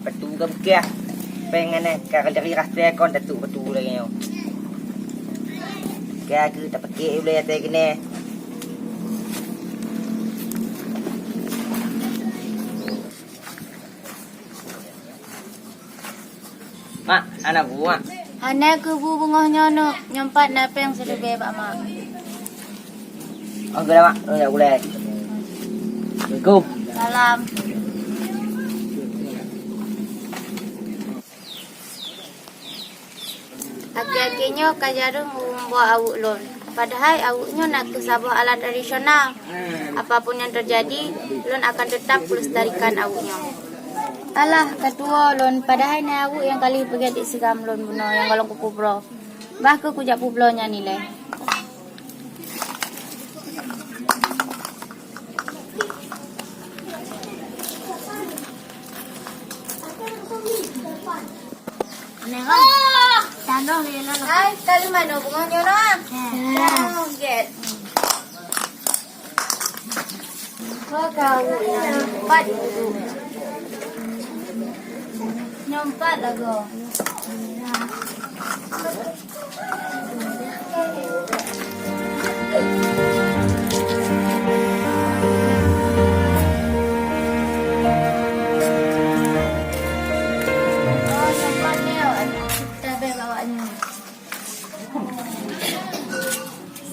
Batu ke bekas. Pengen kalau dari rasa kon batu lagi yo. Kaya ke tak pakai boleh atas kena. Mak, anak buah. Anak ke bu bungahnya no nyempat napa yang sudah bebak mak. Oh, mak. Oh, tak boleh. Assalamualaikum. Salam. Akhir-akhirnya kajarung membuat awuk lon. Padahal awuknya nak ke sabah alat tradisional. Apapun yang terjadi, lon akan tetap melestarikan awuknya. Alah, ketua lon. Padahal ni awuk yang kali pergi di sigam lon buno yang golong kuku bro. Bah ke kujak publonya nilai. Nengok. Tandong ni lah. Hai, kali mana bunganya no? Tandong get. Kau nyempat dulu. Nyempat lagu.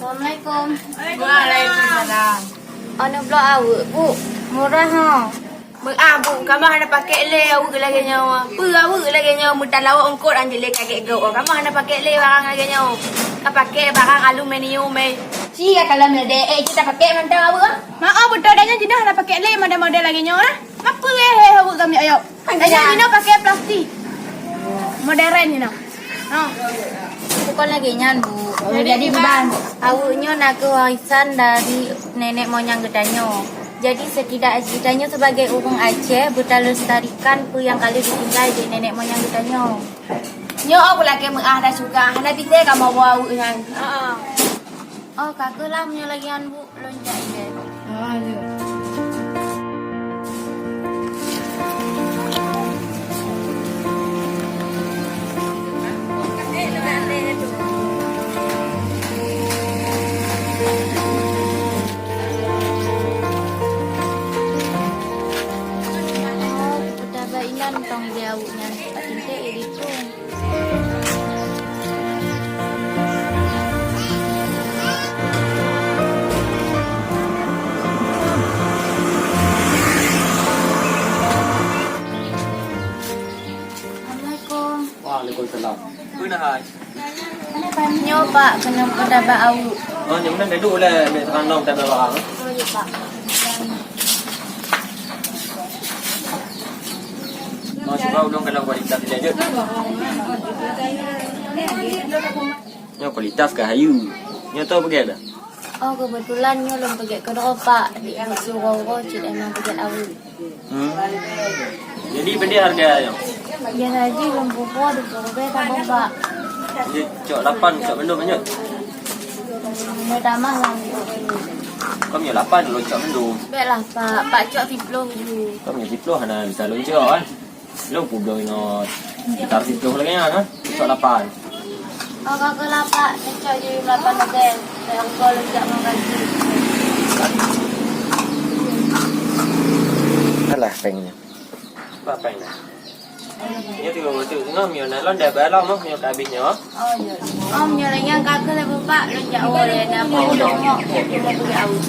Assalamualaikum. Waalaikumsalam. Anu blok awak, Bu. Murah ha. Bu, kamu hendak pakai le awak lagi nyawa. Awak lagi nyawa mudah lawak ongkot anjele kakek go. Kamu hendak pakai le barang lagi nyawa. Kau pakai barang aluminium Cia kalau mede kita pakai mandang awak. Maaf betul adanya tidak hendak pakai le model-model lagi nyawa. Apa awak kami ayo. Adanya ini pakai plastik. Modern ni nak. Bukan lagi nyan, Bu. Jadi beban. Awaknya nak ke warisan dari nenek moyang gedanya. Jadi setidak-tidaknya sebagai orang Aceh betul lestarikan apa yang kali ditinggal di nenek moyang gedanya. Nyo aku lagi dah suka. Hendak bisa kamu bawa awak kan. Oh, kakak lah punya lagi Bu. Loncat je. Tong dia awaknya tak tintik dia pun. Assalamualaikum. Waalaikumsalam. Mana hai? Nyo Pak kena pendapat awak. Oh, yang mana duduk lah ambil terang long tak barang. Oh ya Pak. Sebab ulung kalau kualitas dia je. Yang kualitas ke hayu. Yang tahu pergi ada? Oh kebetulan nyo belum pergi ke Pak di Surau cik emang pergi awak. Jadi benda harga yang. Biar haji belum buku di Surau tambah Pak. Dia cok 8 cok belum banyak. Tambah lah. Kau punya 8 dulu cok belum. Baiklah Pak. Pak cok 10 dulu. Kau punya 10 hana bisa loncat kan. Belum pun ino sekitar 10 lagi kan. Cok 8. Oh kakak lah Pak. Cok je 8 hotel. Saya angkau loncat menggaji. Alah pengennya. Apa ini? Ini tu tengok mio nalon dah balam mah mio kabinnya. Oh ya. Om nyalanya kakak lah Pak. Loncat awal ya. Apa udah mau pergi awal.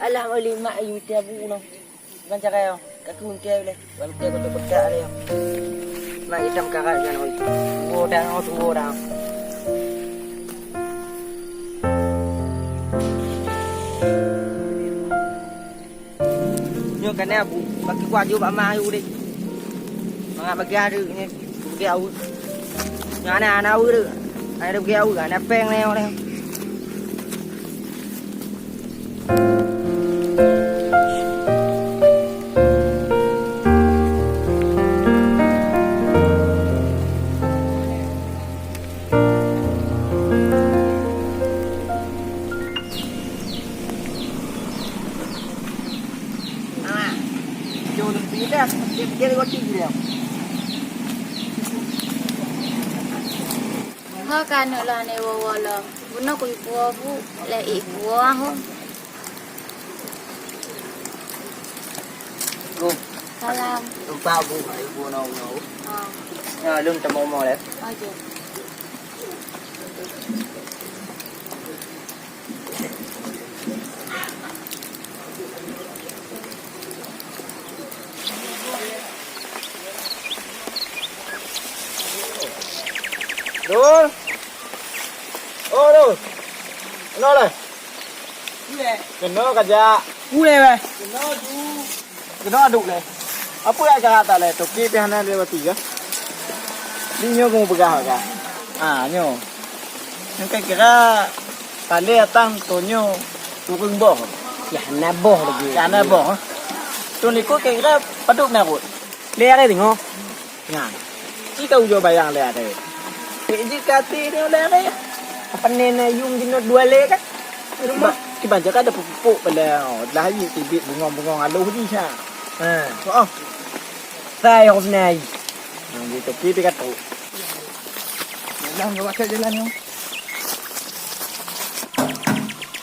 Alhamdulillah mak ayu tiap ulang. Bukan cara yo. Kakak untiai boleh. Bantai kotak-kotak ada yo. Mak hitam kakak jangan oi. Tunggu dah. Nyo kan abu. Bagi kuat jo pak mak ayu deh. Mak bagi ada ni. Bagi au. Nyana au tu. Ada bagi au kan peng leo leo. tu tepi dah. Dia pergi roti dia. Ha kan lah ne wala. Buna ko ipo bu le ipo ho. Cô, Salam. tôi bao cô phải cô nào nào. Ha. Lương tầm mò đấy. Aja. Đul. Oh, Dul. Kenal lah. Kenal kerja. Boleh weh. Kenal aduk lah. Apa yang cara tak lah? Toki pihana lewat tiga. Dia nyo kamu pegang kan? Nyo. Yang kira tali atang tonyo turun boh. Ya naboh lagi. Karena boh. Tu ni kau kira paduk merut. Lihat dia tengok. Nah. Kita ujo bayang lihat deh. Ini kati ni oleh ni. Apa nena yung dino 2 le kan? Rumah di banjar ada pupuk pada dah hari tibit bungong-bungong aluh ni sah. Oh. Saya harus naik. Di tepi dia kata. Jalan ke pakai jalan ni.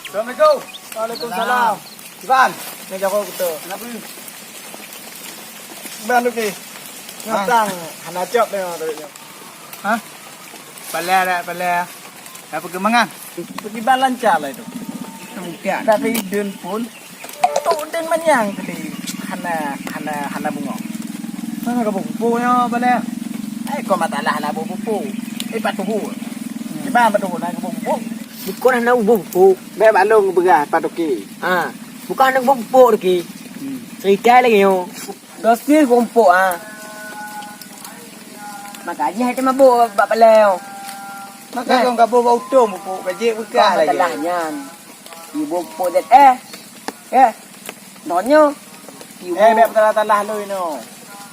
Assalamualaikum. Waalaikumsalam. Iban, ni jago kita. Kenapa ni? Iban okey. Ngatang hana job dia tadi. Hah? Pala. Apa kemangan? Pergi lancar lah itu. Mungkin. Tapi dun pun tu dun manyang tadi. Hana bunga. Mana kau pupu nya pala? Kau matalah hana pupu. Patu hu. Di mana patu nak pupu? Bukan nak bubuk. Be balong beras patoki. Bukan nak bubuk lagi. Cerita lagi yo. Dosis kumpul Makanya hati mabuk bab peleu. Maka kau kapo bau tom pupu gaji buka lagi. Masalahnya ibu podet nonyo ibu Be talah lu ino.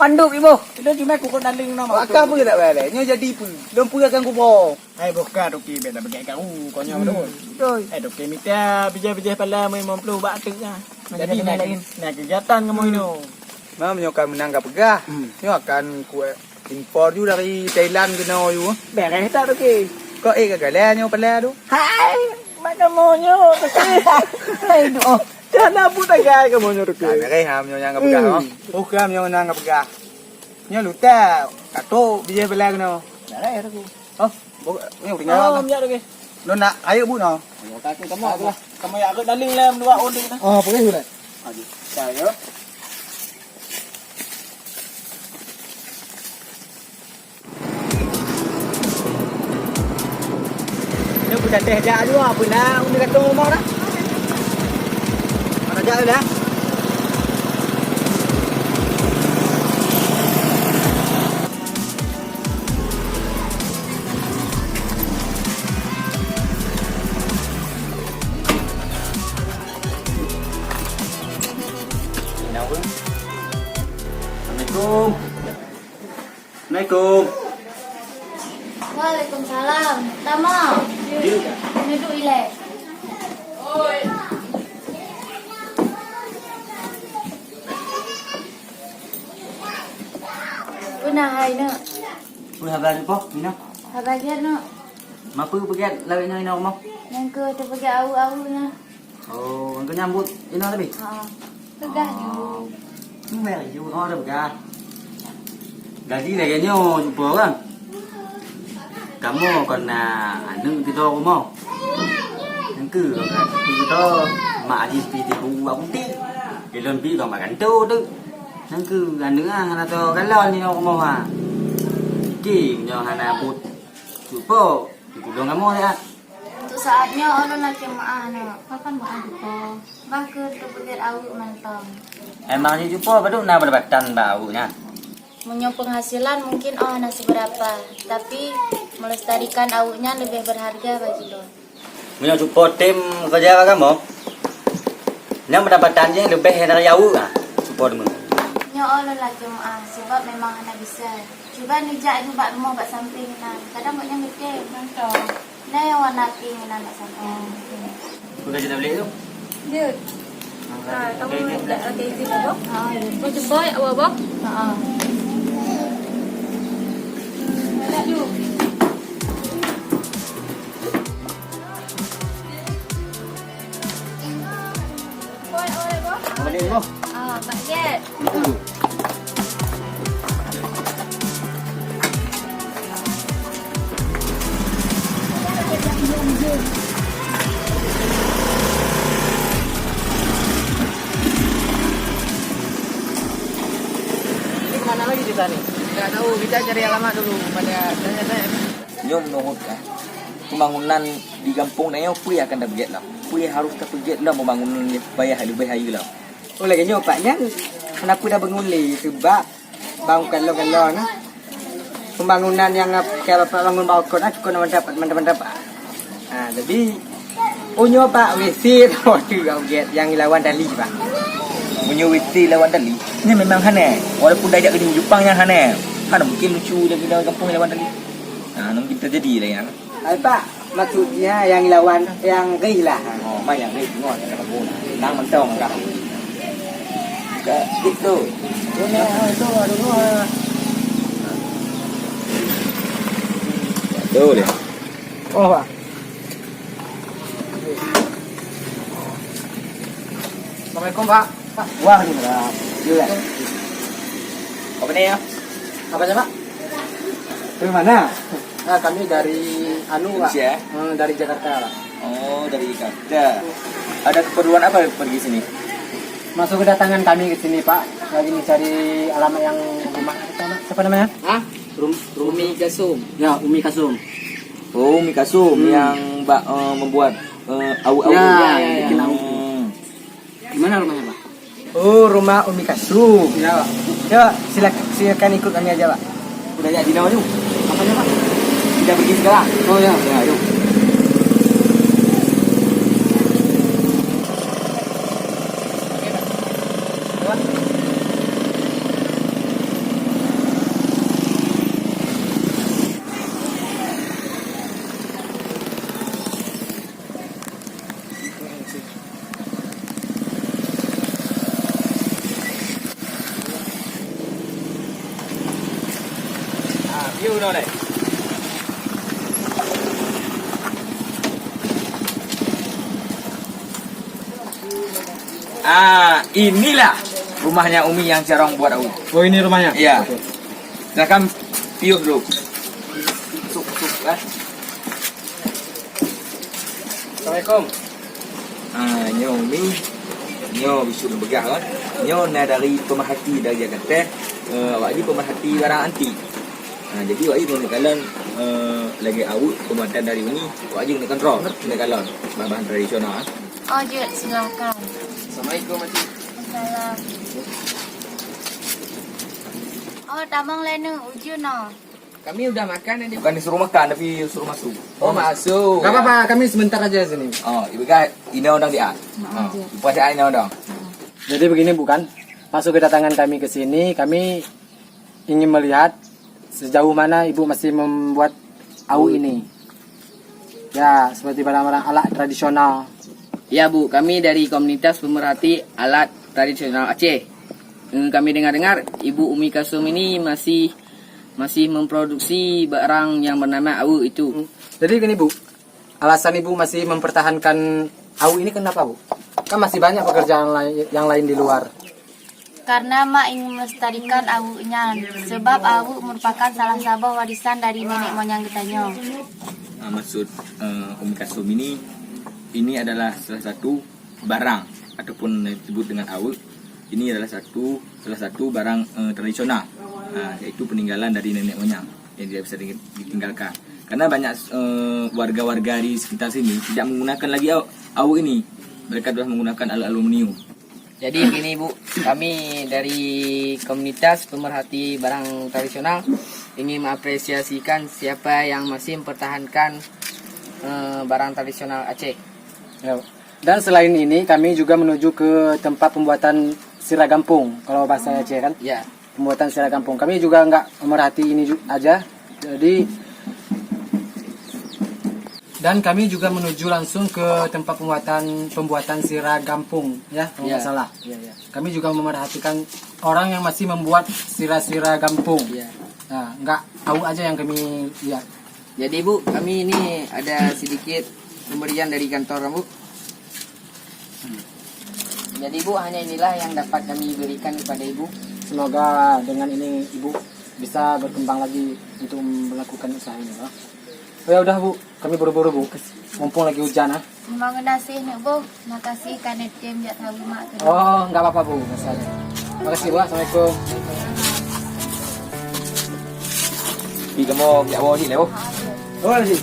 panduk ibu. Itu cuma kuku daling nama. Akak pun tak boleh. Nyo jadi pun. Dom pula kan kupo. Buka toki be tak pakai kau. Kau nyo betul. Toki mita bijah-bijah pala mai 50 baht tu lah. Jadi nak kegiatan kamu ino. Mam nyo kan menang ka pegah. Nyo akan kuat impor ju dari Thailand ke no ju. Beres tak toki. Kau kagala nyo pala tu. Hai, macam monyo toki. Hai doh. Jangan apa tak gaya kamu nyo toki. Beres ham nyo yang ka pegah. Bukan nyo nang ka pegah. Nyo luta kato bijah pala ke no. Beres toki. Nyo tinggal. Miak toki. Lo nak ayo bu no. Kaki kamu lah. Kamu ya aku daling lem dua onde na. Boleh sudah. Saya. Ni budak teh jak dua apa nak unde kata rumah dah. Mana jak dah? Assalamualaikum. Waalaikumsalam. Tama. Duduk ile. Puna hai nak. Boleh habis apa? Mina. Habagian nak. Mampu pergi lawan ina rumah. Yang ke tu pergi au-aunya. Oh, engkau nyambut ina tapi. Pegah ju. Mẹ chú ho được cả. Gaji này cái nhau jumpa orang. Kamu còn nâng cái to không? Nâng cử còn cái to mà gì thì cũng bóng tí. Cái lần bị còn mà gắn tô đó. Nâng cử là nữa là to cái lon như không mà. Chỉ nhỏ là bột jumpa cũng dong kamu ya. Untuk saatnya orang nak jemaah nak. Kapan makan jumpa? Bahkan tu pergi au mantap. Emang si jumpa betul nak berdebatan baunya. Punya penghasilan mungkin nak seberapa, tapi melestarikan awuknya lebih berharga bagi lo. Punya jumpa tim kerja kamu. Yang pendapatannya lebih dari awuk jumpa dulu. Nya Allah lah jemaah sebab memang anak bisa. Cuba nijak ni bak rumah bak samping nan. Kadang baknya gede mantap. Nah yang warna pink nan bak samping. Sudah kita beli tu? Dud. Kamu nak pakai izin apa? Kau jemput apa? Balik dulu. Paket. Ini kemana lagi kita nih? Nggak tahu, kita cari alamat dulu pada tanya-tanya. Nyo menurutkan pembangunan di kampung na apa yang akan dapat lah. Apa yang harus terpeget lah pembangunan yang bayar lebih hari lah. Oh lagi nyopaknya kenapa dah bangun li sebab bangun kalau nah pembangunan yang kalau bangun balkon aku nak dapat mendapat. Ah jadi punya Pak WC tu yang lawan Dali Pak. Punya WC lawan Dali. Ini memang hane. Walaupun dah ajak ke Jepang yang hane. Kan mungkin lucu dia di kampung yang lawan Dali. Nah, mungkin terjadi lah yang. Pak maksudnya yang lawan yang gila. Oh, banyak ni tengok kat kampung. Nang mentong dah. Ke itu. Punya itu aduh. Tu dia. Oh Pak. Assalamualaikum Pak. Pak. Waalaikumsalam. Juga. Apa ni ya? Apa aja Pak? Dari mana? Ah, kami dari Pak. Malaysia, Dari Jakarta Pak. Oh, dari Jakarta. Ada keperluan apa pergi sini? Masuk kedatangan kami ke sini Pak. Lagi mencari alamat yang rumah kita Pak. Siapa namanya? Hah? Umi Kasum. Ya, Umi Kasum. Oh, Umi Kasum yang membuat awuk-awuk. Ya. Bikin awuk. Gimana rumahnya Pak? Oh, rumah Umi Kasum. Ya Pak. Ya, silakan ikut kami aja Pak. Udah jadi nama tu. Apanya Pak? Kita pergi sekarang. Oh ya. Ya, yuk. View đâu này? Inilah rumahnya Umi yang Carong buat awuk. Oh, ini rumahnya? Iya. Oke. Silakan piuh dulu. Masuk, kan? Assalamualaikum. Nyo Umi, nyo bisu begah kan? Nyo na dari pemerhati dari Jakarta. Awak ni pemerhati barang antik. Jadi awak ni kalian lagi awuk pembuatan dari ini, awak ni kena kontrol, kena kalian bahan tradisional. Oh, Jut, silakan. Assalamualaikum Makcik. Salam. Oh, tamang lenu ujun no. Kami udah makan ini. Bukan disuruh makan tapi suruh masuk. Oh, masuk. Gak apa-apa, kami sebentar aja sini. Oh, ibu kan ini orang dia. Lepas saya ini orang. Jadi begini bukan? Masuk kedatangan kami ke sini, kami ingin melihat sejauh mana ibu masih membuat awuk ini. Ya, seperti barang-barang alat tradisional. Ya Bu, kami dari komunitas pemerhati alat tradisional Aceh. Kami dengar-dengar Ibu Umi Kasum ini masih memproduksi barang yang bernama awuk itu. Jadi gini Bu, alasan ibu masih mempertahankan awuk ini kenapa Bu? Kan masih banyak pekerjaan yang lain di luar. Karena mak ingin melestarikan awuknya. Sebab awuk merupakan salah satu warisan dari nenek moyang kitanya. Maksud Umi Kasum ini adalah salah satu barang ataupun disebut dengan awuk. Ini adalah salah satu barang tradisional, yaitu peninggalan dari nenek moyang yang tidak bisa ditinggalkan. Karena banyak warga-warga di sekitar sini tidak menggunakan lagi awuk ini. Mereka sudah menggunakan alat aluminium. Jadi gini Bu, kami dari komunitas pemerhati barang tradisional ingin mengapresiasikan siapa yang masih mempertahankan barang tradisional Aceh. Ya. Dan selain ini kami juga menuju ke tempat pembuatan siragampung, kalau bahasa Aceh kan? Ya. Pembuatan siragampung. Kami juga nggak memerhati ini aja. Jadi Dan kami juga menuju langsung ke tempat pembuatan sirah gampung, ya, kalau nggak Ya. salah. Kami juga memerhatikan orang yang masih membuat sirah-sirah gampung. Ya. Nah, nggak tahu aja yang kami lihat. Jadi Bu, kami ini ada sedikit pemberian dari kantor Bu. Jadi Bu, hanya inilah yang dapat kami berikan kepada Ibu. Semoga dengan ini Ibu bisa berkembang lagi untuk melakukan usaha ini. Ya. Oh ya udah Bu, kami buru-buru Bu. Mumpung lagi hujan ah. Terima kasih nih Bu. Makasih karena tim jak tahu mak tu. Oh, nggak apa-apa Bu, masalah. Makasih Bu, assalamualaikum. Pi kamu biar bawa ni leh. Oh, lagi.